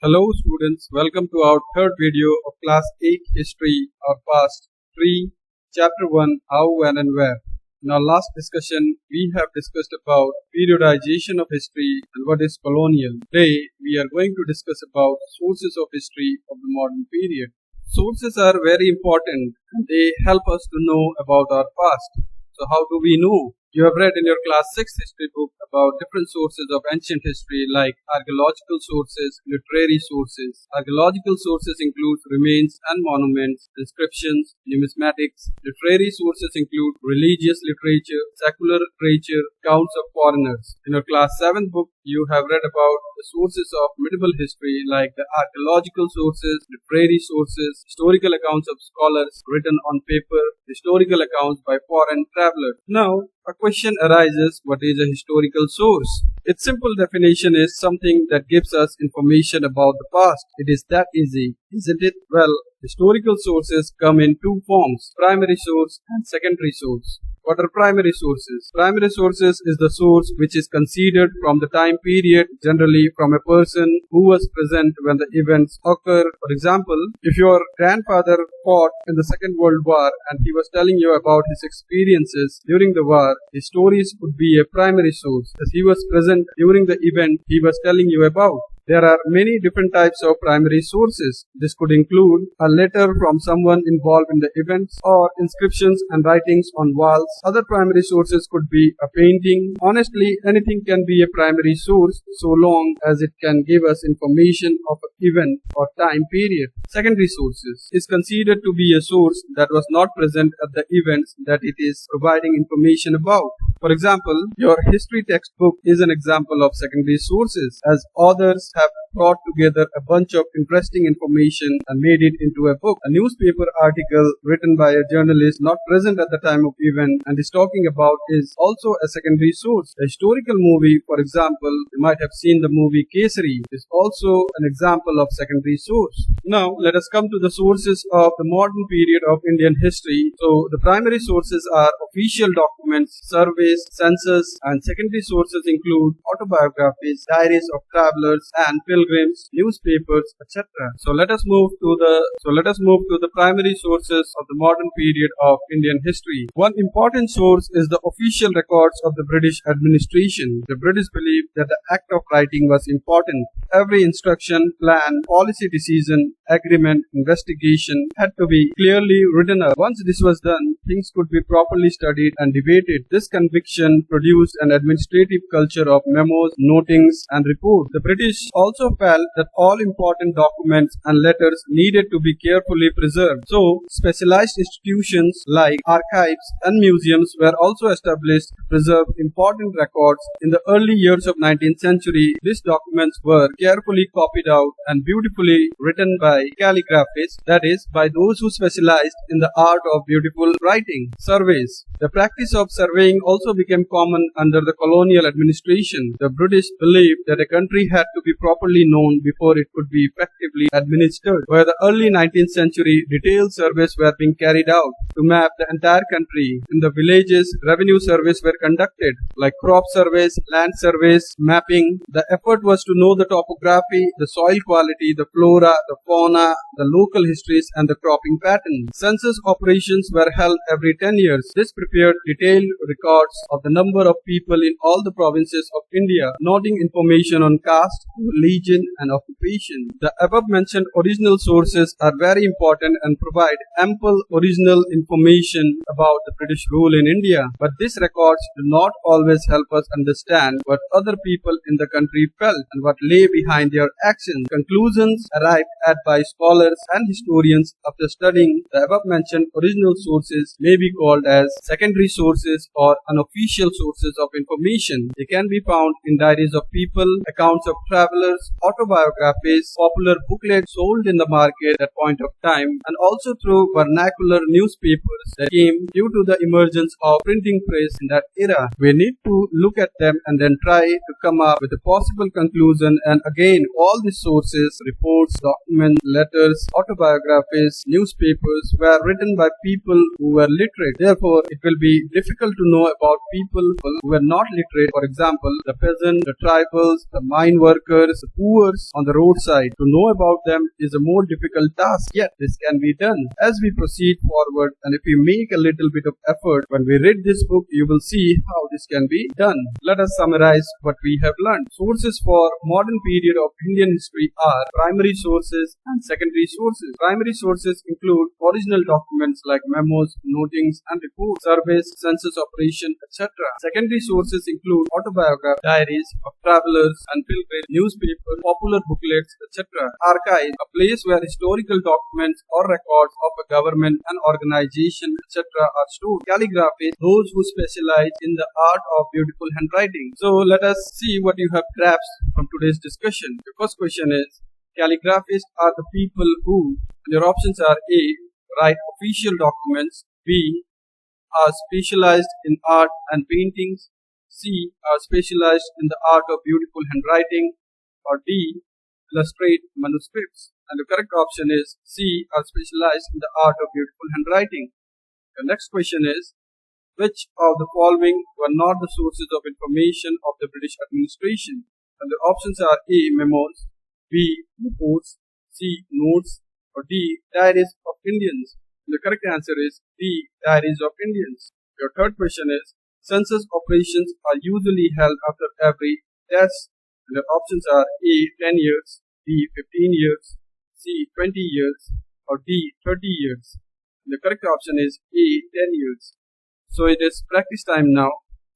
Hello students, welcome to our third video of class 8 history or past 3 chapter 1 how, when and where. In our last discussion we have discussed about periodization of history and what is colonial. Today we are going to discuss about sources of history of the modern period. Sources are very important and they help us to know about our past. So how do we know? You have read in your class 6 history book about different sources of ancient history like archaeological sources, literary sources. Archaeological sources include remains and monuments, inscriptions, numismatics. Literary sources include religious literature, secular literature, accounts of foreigners. In your class 7 book, you have read about the sources of medieval history like the archaeological sources, literary sources, historical accounts of scholars written on paper, historical accounts by foreign travelers. Now, a question arises, what is a historical source? Its simple definition is something that gives us information about the past. It is that easy, isn't it? Well, historical sources come in two forms, primary source and secondary source. What are primary sources? Primary sources is the source which is considered from the time period, generally from a person who was present when the events occur. For example, if your grandfather fought in the Second World War and he was telling you about his experiences during the war, his stories would be a primary source as he was present during the event he was telling you about. There are many different types of primary sources. This could include a letter from someone involved in the events or inscriptions and writings on walls. Other primary sources could be a painting. Honestly, anything can be a primary source so long as it can give us information of an event or time period. Secondary sources is considered to be a source that was not present at the events that it is providing information about. For example, your history textbook is an example of secondary sources, as authors have brought together a bunch of interesting information and made it into a book. A newspaper article written by a journalist not present at the time of event and is talking about is also a secondary source. A historical movie, for example, you might have seen the movie Kesari, is also an example of secondary source. Now, let us come to the sources of the modern period of Indian history. So, the primary sources are official documents, surveys, census, and secondary sources include autobiographies, diaries of travelers and pilgrims, newspapers, etc. So let us move to the primary sources of the modern period of Indian history. One important source is the official records of the British administration. The British believed that the act of writing was important. Every instruction, plan, policy decision, agreement, investigation had to be clearly written up. Once this was done, things could be properly studied and debated. This conviction produced an administrative culture of memos, notings, and reports. The British also felt that all important documents and letters needed to be carefully preserved. So, specialized institutions like archives and museums were also established to preserve important records. In the early years of 19th century, these documents were carefully copied out and beautifully written by calligraphists, that is, by those who specialized in the art of beautiful writing. Surveys. The practice of surveying also became common under the colonial administration. The British believed that a country had to be properly known before it could be effectively administered. By the early 19th century, detailed surveys were being carried out to map the entire country. In the villages, revenue surveys were conducted, like crop surveys, land surveys, mapping. The effort was to know the topography, the soil quality, the flora, the fauna, the local histories, and the cropping pattern. Census operations were held every 10 years. This prepared detailed records of the number of people in all the provinces of India, noting information on caste, religion, and occupation. The above mentioned original sources are very important and provide ample original information about the British rule in India. But these records do not always help us understand what other people in the country felt and what lay behind their actions. Conclusions arrived at by scholars and historians after studying the above mentioned original sources may be called as secondary sources or unofficial sources of information. They can be found in diaries of people, accounts of travelers, autobiographies, popular booklets sold in the market at point of time, and also through vernacular newspapers that came due to the emergence of printing press in that era. We need to look at them and then try to come up with a possible conclusion, and again all these sources, reports, documents, letters, autobiographies, newspapers were written by people who were literate. Therefore, it will be difficult to know about people who were not literate. For example, the peasant, the tribals, the mine workers, the poor on the roadside. To know about them is a more difficult task, yet this can be done. As we proceed forward, and if we make a little bit of effort when we read this book, you will see how this can be done. Let us summarize what we have learned. Sources for modern period of Indian history are primary sources and secondary sources. Primary sources include original documents like memos, notings and reports, surveys, census operation, etc. Secondary sources include autobiography, diaries of travelers and pilgrims, newspapers, popular booklets, etc. Archive, a place where historical documents or records of a government and organization, etc. are stored. Calligraphy, those who specialize in the art of beautiful handwriting. So let us see what you have grasped from today's discussion. The first question is, calligraphists are the people who, your options are A, write official documents, B, are specialized in art and paintings, C, are specialized in the art of beautiful handwriting, or D, illustrate manuscripts. And the correct option is C, are specialized in the art of beautiful handwriting. The next question is, which of the following were not the sources of information of the British administration? And the options are A, memos, B, reports, C, notes, or D, diaries of Indians. And the correct answer is D, diaries of Indians. Your third question is, census operations are usually held after every test. And the options are A, 10 years, B, 15 years, C, 20 years, or D, 30 years. And the correct option is A, 10 years. So it is practice time now.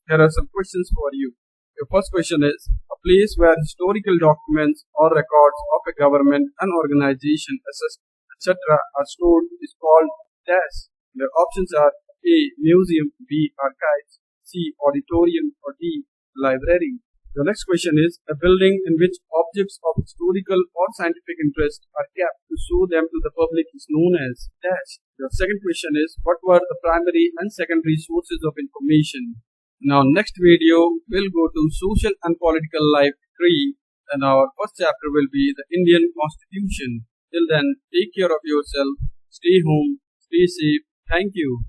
Here are some questions for you. Your first question is, a place where historical documents or records of a government, an organization, etc. are stored is called dash. The options are A, museum, B, archives, C, auditorium, or D, library. The next question is, a building in which objects of historical or scientific interest are kept to show them to the public is known as dash. The second question is, what were the primary and secondary sources of information? Now next video we'll go to social and political life 3, and our first chapter will be the Indian Constitution. Till then, take care of yourself, stay home, stay safe. Thank you.